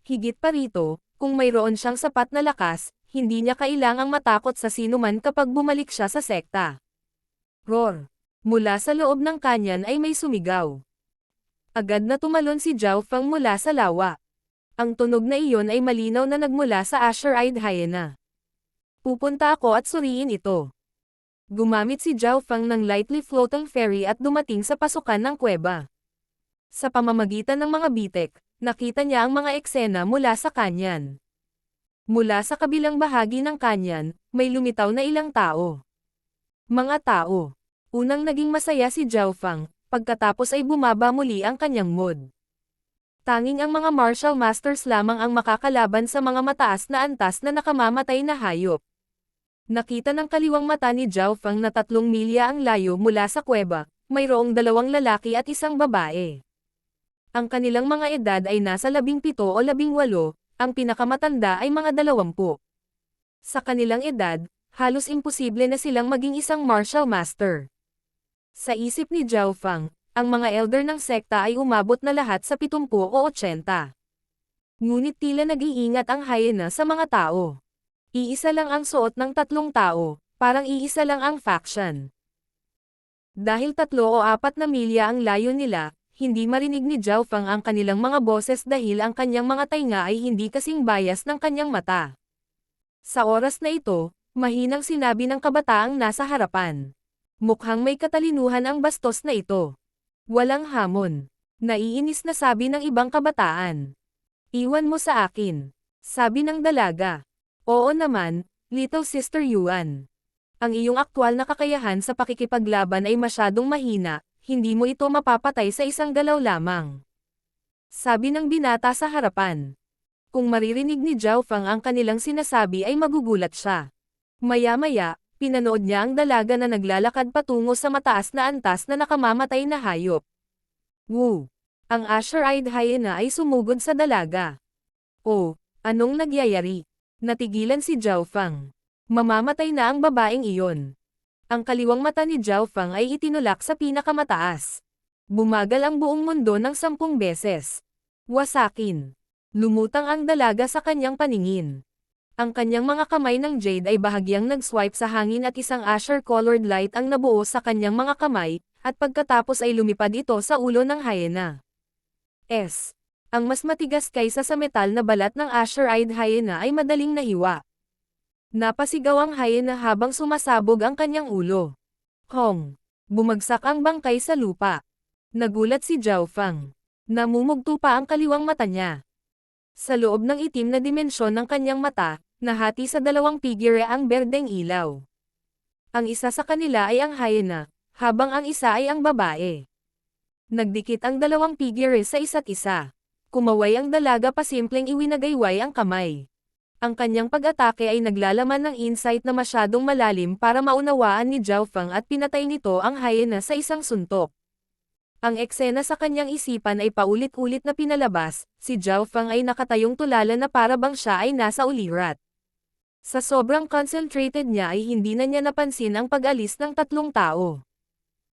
Higit pa rito, kung mayroon siyang sapat na lakas, hindi niya kailangang matakot sa sinuman kapag bumalik siya sa sekta. Roar! Mula sa loob ng kanyan ay may sumigaw. Agad na tumalon si Zhao Fang mula sa lawa. Ang tunog na iyon ay malinaw na nagmula sa Asher-eyed hyena. Pupunta ako at suriin ito. Gumamit si Zhao Fang ng lightly floating ferry at dumating sa pasukan ng kuweba. Sa pamamagitan ng mga bitek, nakita niya ang mga eksena mula sa kanyan. Mula sa kabilang bahagi ng kanyan, may lumitaw na ilang tao. Mga tao. Unang naging masaya si Zhao Fang, pagkatapos ay bumaba muli ang kanyang mood. Tanging ang mga martial masters lamang ang makakalaban sa mga mataas na antas na nakamamatay na hayop. Nakita ng kaliwang mata ni Zhao Fang na 3 milya ang layo mula sa kuweba, mayroong 2 lalaki at isang babae. Ang kanilang mga edad ay nasa 17 o 18, ang pinakamatanda ay mga 20. Sa kanilang edad, halos imposible na silang maging isang martial master. Sa isip ni Zhao Fang, ang mga elder ng sekta ay umabot na lahat sa 70 o 80. Ngunit tila nag-iingat ang hyena sa mga tao. Iisa lang ang suot ng 3 tao, parang iisa lang ang faction. Dahil 3 o 4 na milya ang layo nila, hindi marinig ni Zhao Fang ang kanilang mga boses dahil ang kanyang mga tainga ay hindi kasing bias ng kanyang mata. Sa oras na ito, mahinang sinabi ng kabataang nasa harapan. Mukhang may katalinuhan ang bastos na ito. Walang hamon. Naiinis na sabi ng ibang kabataan. Iwan mo sa akin. Sabi ng dalaga. Oo naman, Little Sister Yuan. Ang iyong aktwal na kakayahan sa pakikipaglaban ay masyadong mahina, hindi mo ito mapapatay sa isang galaw lamang. Sabi ng binata sa harapan. Kung maririnig ni Zhao Fang ang kanilang sinasabi ay magugulat siya. Maya-maya, pinanood niya ang dalaga na naglalakad patungo sa mataas na antas na nakamamatay na hayop. Woo! Ang Asher-eyed hyena ay sumugod sa dalaga. Oh, anong nagyayari? Natigilan si Zhao Fang. Mamamatay na ang babaeng iyon. Ang kaliwang mata ni Zhao Fang ay itinulak sa pinakamataas. Bumagal ang buong mundo ng 10 beses. Wasakin. Lumutang ang dalaga sa kanyang paningin. Ang kanyang mga kamay ng jade ay bahagyang nag-swipe sa hangin at isang asher-colored light ang nabuo sa kanyang mga kamay, at pagkatapos ay lumipad ito sa ulo ng hyena. Ang mas matigas kaysa sa metal na balat ng asher-eyed hyena ay madaling nahiwa. Napasigaw ang hyena habang sumasabog ang kanyang ulo. Hong! Bumagsak ang bangkay sa lupa. Nagulat si Zhao Fang. Namumugto pa ang kaliwang mata niya. Sa loob ng itim na dimensyon ng kanyang mata, nahati sa dalawang figure ang berdeng ilaw. Ang isa sa kanila ay ang hyena, habang ang isa ay ang babae. Nagdikit ang dalawang figure sa isa't isa. Kumaway ang dalaga pa simpleng iwinagayway ang kamay. Ang kanyang pag-atake ay naglalaman ng insight na masyadong malalim para maunawaan ni Zhao Fang at pinatay nito ang hyena sa isang suntok. Ang eksena sa kanyang isipan ay paulit-ulit na pinalabas, si Zhao Fang ay nakatayong tulala na para bang siya ay nasa ulirat. Sa sobrang concentrated niya ay hindi na niya napansin ang pag-alis ng 3 tao.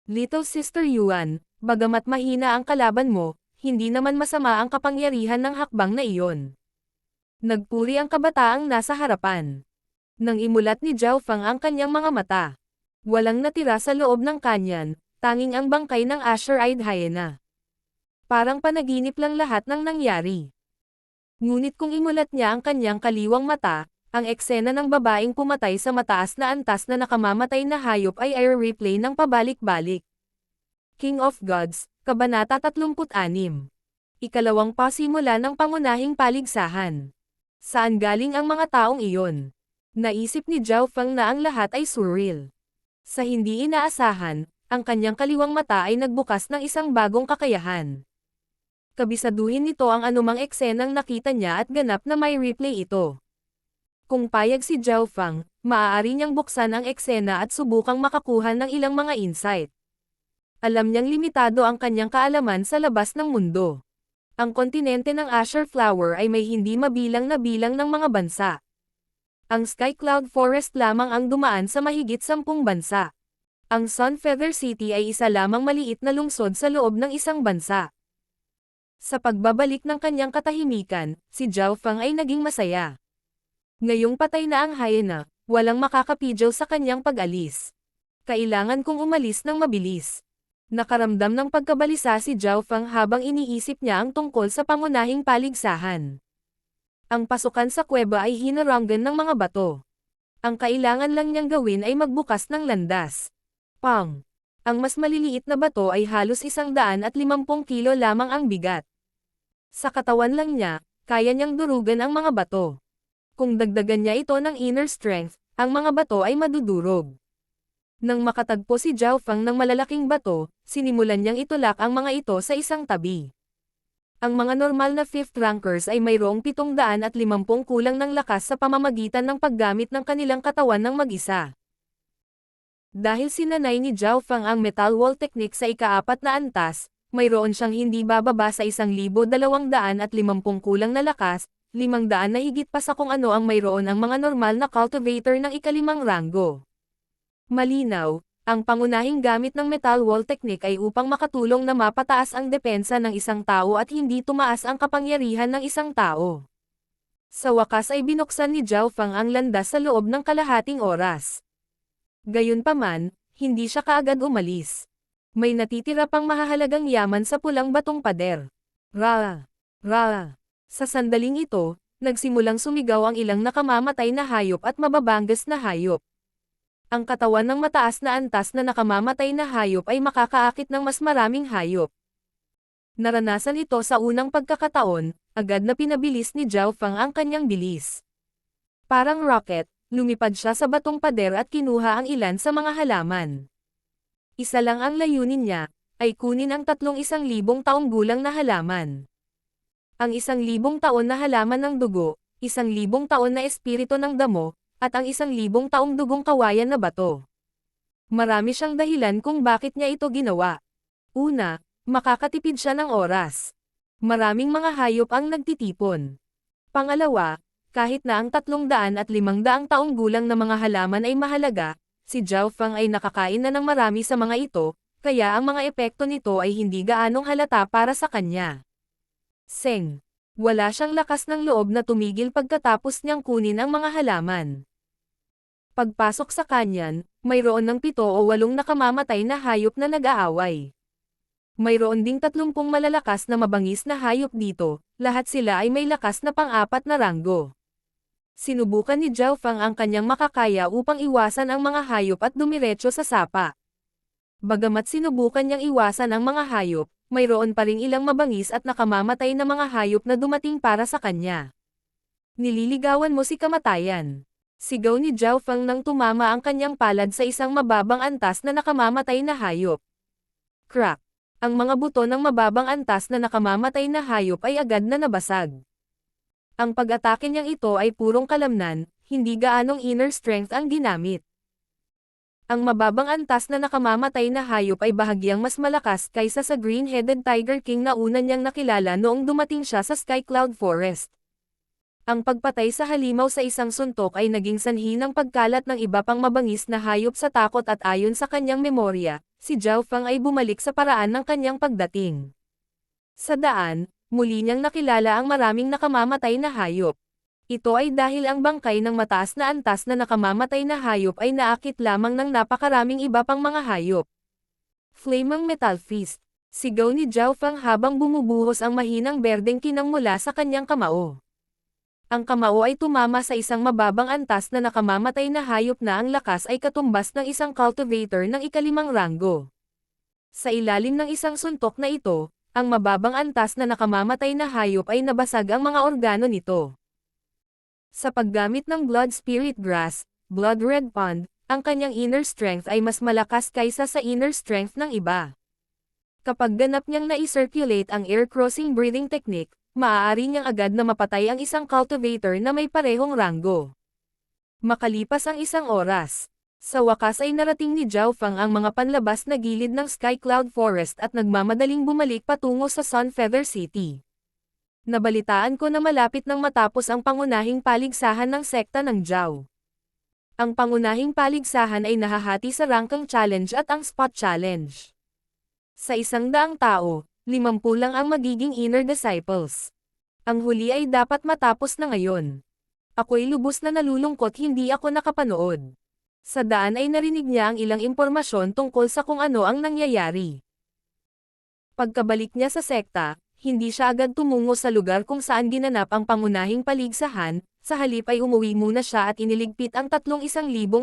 Little Sister Yuan, bagamat mahina ang kalaban mo, hindi naman masama ang kapangyarihan ng hakbang na iyon. Nagpuri ang kabataang nasa harapan. Nang imulat ni Zhao Fang ang kanyang mga mata. Walang natira sa loob ng kanyan, tanging ang bangkay ng asher-eyed hyena. Parang panaginip lang lahat ng nangyari. Ngunit kung imulat niya ang kanyang kaliwang mata, ang eksena ng babaeng pumatay sa mataas na antas na nakamamatay na hayop ay air replay ng pabalik-balik. King of Gods, Kabanata 36. Ikalawang pasimula ng pangunahing paligsahan. Saan galing ang mga taong iyon? Naisip ni Zhao Fang na ang lahat ay surreal. Sa hindi inaasahan, ang kanyang kaliwang mata ay nagbukas ng isang bagong kakayahan. Kabisaduhin nito ang anumang eksenang nakita niya at ganap na may replay ito. Kung payag si Zhao Fang, maaari niyang buksan ang eksena at subukang makakuha ng ilang mga insight. Alam niyang limitado ang kanyang kaalaman sa labas ng mundo. Ang kontinente ng Asher Flower ay may hindi mabilang na bilang ng mga bansa. Ang Sky Cloud Forest lamang ang dumaan sa mahigit 10 bansa. Ang Sun Feather City ay isa lamang maliit na lungsod sa loob ng isang bansa. Sa pagbabalik ng kanyang katahimikan, si Zhao Fang ay naging masaya. Ngayong patay na ang hyena, walang makakapidyaw sa kanyang pag-alis. Kailangan kong umalis ng mabilis. Nakaramdam ng pagkabalisa si Zhao Fang habang iniisip niya ang tungkol sa pangunahing paligsahan. Ang pasukan sa kuweba ay hinaranggan ng mga bato. Ang kailangan lang niyang gawin ay magbukas ng landas. Pang! Ang mas maliliit na bato ay halos 150 kilo lamang ang bigat. Sa katawan lang niya, kaya niyang durugan ang mga bato. Kung dagdagan niya ito ng inner strength, ang mga bato ay madudurog. Nang makatagpo si Zhao Fang ng malalaking bato, sinimulan niyang itulak ang mga ito sa isang tabi. Ang mga normal na 5th rankers ay mayroong 750 kulang ng lakas sa pamamagitan ng paggamit ng kanilang katawan ng mag-isa. Dahil sinanay ni Zhao Fang ang metal wall technique sa ika-4 na antas, mayroon siyang hindi bababa sa 1,250 kulang na lakas, 500 na higit pa sa kung ano ang mayroon ang mga normal na cultivator ng ika-5 ranggo. Malinaw, ang pangunahing gamit ng metal wall technique ay upang makatulong na mapataas ang depensa ng isang tao at hindi tumaas ang kapangyarihan ng isang tao. Sa wakas ay binuksan ni Zhao Fang ang landas sa loob ng kalahating oras. Gayunpaman, hindi siya kaagad umalis. May natitira pang mahahalagang yaman sa pulang batong pader. Ra! Ra! Sa sandaling ito, nagsimulang sumigaw ang ilang nakamamatay na hayop at mababangas na hayop. Ang katawan ng mataas na antas na nakamamatay na hayop ay makakaakit ng mas maraming hayop. Naranasan ito sa unang pagkakataon, agad na pinabilis ni Zhao Fang ang kanyang bilis. Parang rocket, lumipad siya sa batong pader at kinuha ang ilan sa mga halaman. Isa lang ang layunin niya, ay kunin ang 1,000 taong gulang na halaman. Ang 1,000 taon na halaman ng dugo, 1,000 taon na espiritu ng damo, at ang 1,000 taong dugong kawayan na bato. Marami siyang dahilan kung bakit niya ito ginawa. Una, makakatipid siya ng oras. Maraming mga hayop ang nagtitipon. Pangalawa, kahit na ang 300 at 500 taong gulang na mga halaman ay mahalaga, si Zhao Fang ay nakakain na ng marami sa mga ito, kaya ang mga epekto nito ay hindi gaanong halata para sa kanya. Seng. Wala siyang lakas ng loob na tumigil pagkatapos niyang kunin ang mga halaman. Pagpasok sa kanyan, mayroon ng 7 o 8 nakamamatay na hayop na nag-aaway. Mayroon ding 30 malalakas na mabangis na hayop dito, lahat sila ay may lakas na pang-4 na ranggo. Sinubukan ni Zhao Fang ang kanyang makakaya upang iwasan ang mga hayop at dumiretso sa sapa. Bagamat sinubukan niyang iwasan ang mga hayop, mayroon pa ring ilang mabangis at nakamamatay na mga hayop na dumating para sa kanya. Nililigawan mo si kamatayan. Sigaw ni Zhao Fang nang tumama ang kanyang palad sa isang mababang antas na nakamamatay na hayop. Crack! Ang mga buto ng mababang antas na nakamamatay na hayop ay agad na nabasag. Ang pag-atake niyang ito ay purong kalamnan, hindi gaanong inner strength ang ginamit. Ang mababang antas na nakamamatay na hayop ay bahagyang mas malakas kaysa sa Green-Headed Tiger King na una niyang nakilala noong dumating siya sa Sky Cloud Forest. Ang pagpatay sa halimaw sa isang suntok ay naging sanhi ng pagkalat ng iba pang mabangis na hayop sa takot at ayon sa kanyang memorya, si Zhao Fang ay bumalik sa paraan ng kanyang pagdating. Sa daan, muli niyang nakilala ang maraming nakamamatay na hayop. Ito ay dahil ang bangkay ng mataas na antas na nakamamatay na hayop ay naakit lamang ng napakaraming iba pang mga hayop. Flaming Metal Fist. Sigaw ni Zhao Fang habang bumubuhos ang mahinang berdeng kinang mula sa kanyang kamao. Ang kamao ay tumama sa isang mababang antas na nakamamatay na hayop na ang lakas ay katumbas ng isang cultivator ng ika-5 ranggo. Sa ilalim ng isang suntok na ito, ang mababang antas na nakamamatay na hayop ay nabasag ang mga organo nito. Sa paggamit ng Blood Spirit Grass, Blood Red Pond, ang kanyang inner strength ay mas malakas kaysa sa inner strength ng iba. Kapag ganap niyang na-circulate ang air crossing breathing technique, maaari niyang agad na mapatay ang isang cultivator na may parehong ranggo. Makalipas ang isang oras, sa wakas ay narating ni Zhao Fang ang mga panlabas na gilid ng Sky Cloud Forest at nagmamadaling bumalik patungo sa Sunfeather City. Nabalitaan ko na malapit nang matapos ang pangunahing paligsahan ng sekta ng Zhao. Ang pangunahing paligsahan ay nahahati sa Rangkang Challenge at ang Spot Challenge. Sa 100 tao, 50 lang ang magiging inner disciples. Ang huli ay dapat matapos na ngayon. Ako'y lubos na nalulungkot hindi ako nakapanood. Sa daan ay narinig niya ang ilang impormasyon tungkol sa kung ano ang nangyayari. Pagkabalik niya sa sekta, hindi siya agad tumungo sa lugar kung saan ginanap ang pangunahing paligsahan, sa halip ay umuwi muna siya at iniligpit ang 1,000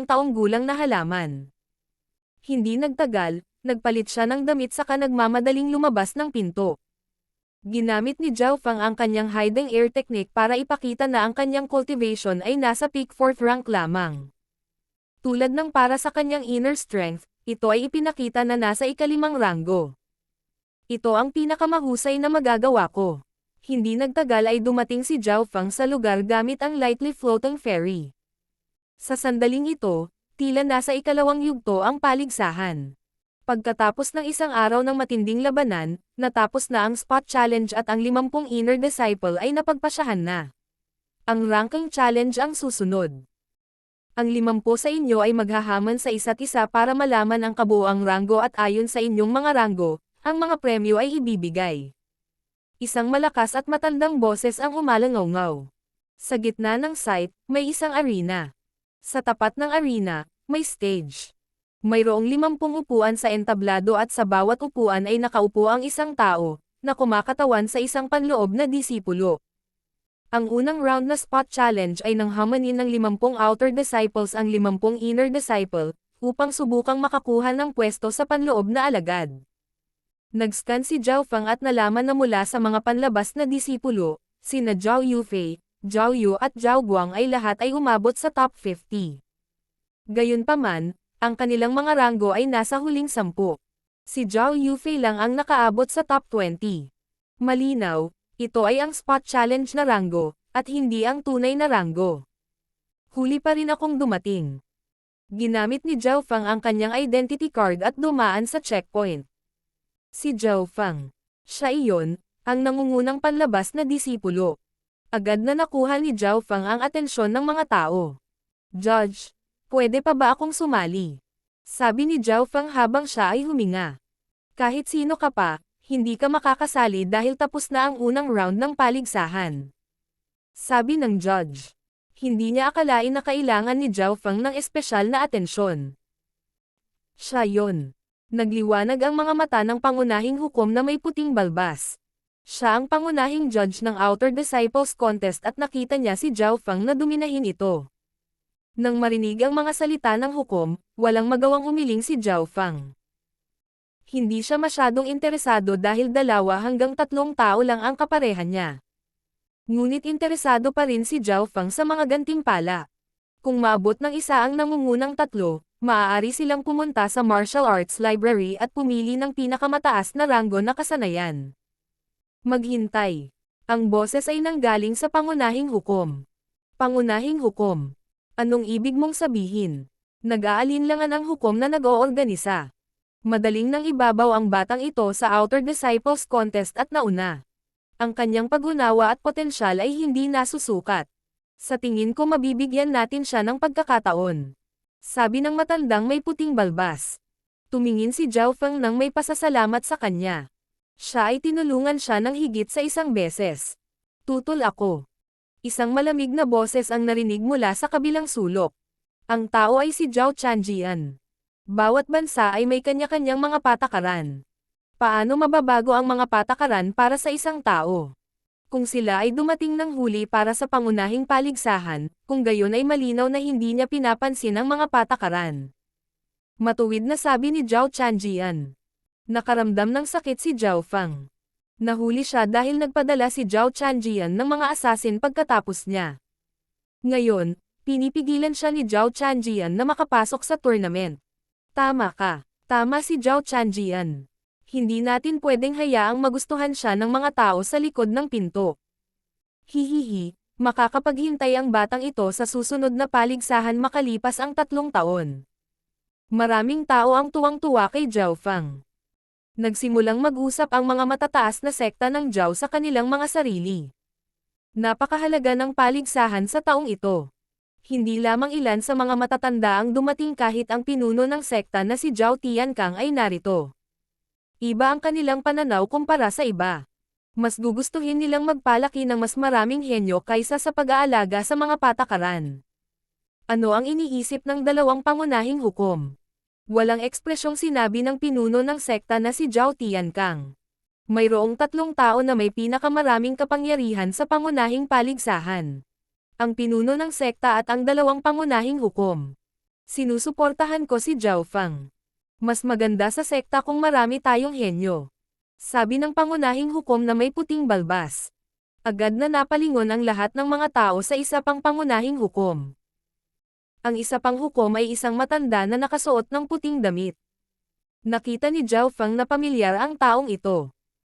taong gulang na halaman. Hindi nagtagal, nagpalit siya ng damit saka nagmamadaling lumabas ng pinto. Ginamit ni Zhao Fang ang kanyang hiding air technique para ipakita na ang kanyang cultivation ay nasa peak 4th rank lamang. Tulad ng para sa kanyang inner strength, ito ay ipinakita na nasa ika-5 ranggo. Ito ang pinakamahusay na magagawa ko. Hindi nagtagal ay dumating si Zhao Fang sa lugar gamit ang lightly floating ferry. Sa sandaling ito, tila nasa ika-2 yugto ang paligsahan. Pagkatapos ng isang araw ng matinding labanan, natapos na ang Spot Challenge at ang 50 inner disciple ay napagpasyahan na. Ang Ranking Challenge ang susunod. Ang 50 sa inyo ay maghahamon sa isa't isa para malaman ang kabuuang ranggo at ayon sa inyong mga ranggo, ang mga premyo ay ibibigay. Isang malakas at matandang boses ang umalangaw-ngaw. Sa gitna ng site, may isang arena. Sa tapat ng arena, may stage. Mayroong 50 upuan sa entablado at sa bawat upuan ay nakaupo ang isang tao, na kumakatawan sa isang panloob na disipulo. Ang unang round na spot challenge ay nanghamanin ng 50 outer disciples ang 50 inner disciple, upang subukang makakuha ng pwesto sa panloob na alagad. Nag-scan si Zhao Feng at nalaman na mula sa mga panlabas na disipulo, sina Zhao Yufei, Zhao Yu at Zhao Guang ay lahat ay umabot sa top 50. Gayunpaman, ang kanilang mga ranggo ay nasa huling 10. Si Zhao Yufei lang ang nakaabot sa top 20. Malinaw, ito ay ang spot challenge na ranggo, at hindi ang tunay na ranggo. Huli pa rin akong dumating. Ginamit ni Zhao Feng ang kanyang identity card at dumaan sa checkpoint. Si Zhao Feng. Siya iyon, ang nangungunang panlabas na disipulo. Agad na nakuha ni Zhao Feng ang atensyon ng mga tao. Judge, pwede pa ba akong sumali? Sabi ni Zhao Feng habang siya ay huminga. Kahit sino ka pa, hindi ka makakasali dahil tapos na ang unang round ng paligsahan. Sabi ng judge. Hindi niya akalain na kailangan ni Zhao Feng ng espesyal na atensyon. Siya yon. Nagliwanag ang mga mata ng pangunahing hukom na may puting balbas. Siya ang pangunahing judge ng Outer Disciples Contest at nakita niya si Zhao Feng na dominahin ito. Nang marinig ang mga salita ng hukom, walang magawang umiling si Zhao Feng. Hindi siya masyadong interesado dahil 2 hanggang 3 tao lang ang kaparehan niya. Ngunit interesado pa rin si Zhao Feng sa mga gantimpala. Kung maabot ng isa ang nangungunang 3, maaari silang pumunta sa martial arts library at pumili ng pinakamataas na ranggo na kasanayan. Maghintay. Ang boses ay nanggaling sa pangunahing hukom. Pangunahing hukom. Anong ibig mong sabihin? Nag-aalinlangan ang hukom na nag-oorganisa. Madaling nang ibabaw ang batang ito sa Outer Disciples Contest at nauna. Ang kanyang pag-unawa at potensyal ay hindi nasusukat. Sa tingin ko mabibigyan natin siya ng pagkakataon. Sabi ng matandang may puting balbas. Tumingin si Zhao Feng nang may pasasalamat sa kanya. Siya ay tinulungan siya ng higit sa 1 beses. Tutol ako. Isang malamig na boses ang narinig mula sa kabilang sulok. Ang tao ay si Zhao Chanjian. Bawat bansa ay may kanya-kanyang mga patakaran. Paano mababago ang mga patakaran para sa isang tao? Kung sila ay dumating ng huli para sa pangunahing paligsahan, kung gayon ay malinaw na hindi niya pinapansin ang mga patakaran. Matuwid na sabi ni Zhao Chanjian. Nakaramdam ng sakit si Zhao Feng. Nahuli siya dahil nagpadala si Zhao Chanjian ng mga asasin pagkatapos niya. Ngayon, pinipigilan siya ni Zhao Chanjian na makapasok sa tournament. Tama ka. Tama si Zhao Chanjian. Hindi natin pwedeng hayaang magustuhan siya ng mga tao sa likod ng pinto. Hihihi, makakapaghintay ang batang ito sa susunod na paligsahan makalipas ang 3 taon. Maraming tao ang tuwang-tuwa kay Zhao Feng. Nagsimulang mag-usap ang mga matataas na sekta ng Zhao sa kanilang mga sarili. Napakahalaga ng paligsahan sa taong ito. Hindi lamang ilan sa mga matatanda ang dumating kahit ang pinuno ng sekta na si Zhao Tiankang ay narito. Iba ang kanilang pananaw kumpara sa iba. Mas gugustuhin nilang magpalaki ng mas maraming henyo kaysa sa pag-aalaga sa mga patakaran. Ano ang iniisip ng 2 pangunahing hukom? Walang ekspresyong sinabi ng pinuno ng sekta na si Zhao Tiankang. Mayroong 3 tao na may pinakamaraming kapangyarihan sa pangunahing paligsahan. Ang pinuno ng sekta at ang 2 pangunahing hukom. Sinusuportahan ko si Zhao Feng. Mas maganda sa sekta kung marami tayong henyo. Sabi ng pangunahing hukom na may puting balbas. Agad na napalingon ang lahat ng mga tao sa isa pang pangunahing hukom. Ang isa pang hukom ay isang matanda na nakasuot ng puting damit. Nakita ni Zhao Feng na pamilyar ang taong ito.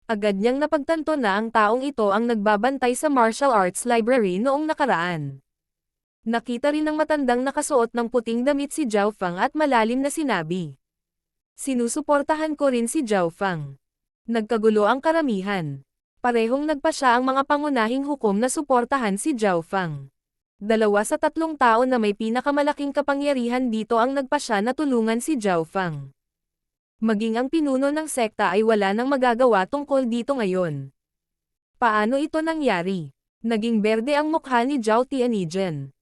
Agad niyang napagtanto na ang taong ito ang nagbabantay sa martial arts library noong nakaraan. Nakita rin ng matandang nakasuot ng puting damit si Zhao Feng at malalim na sinabi. Sinusuportahan ko rin si Zhao Feng. Nagkagulo ang karamihan. Parehong nagpasya ang mga pangunahing hukom na suportahan si Zhao Feng. 2 sa 3 tao na may pinakamalaking kapangyarihan dito ang nagpasya na tulungan si Zhao Feng. Maging ang pinuno ng sekta ay wala nang magagawa tungkol dito ngayon. Paano ito nangyari? Naging berde ang mukha ni Zhao Tianijin.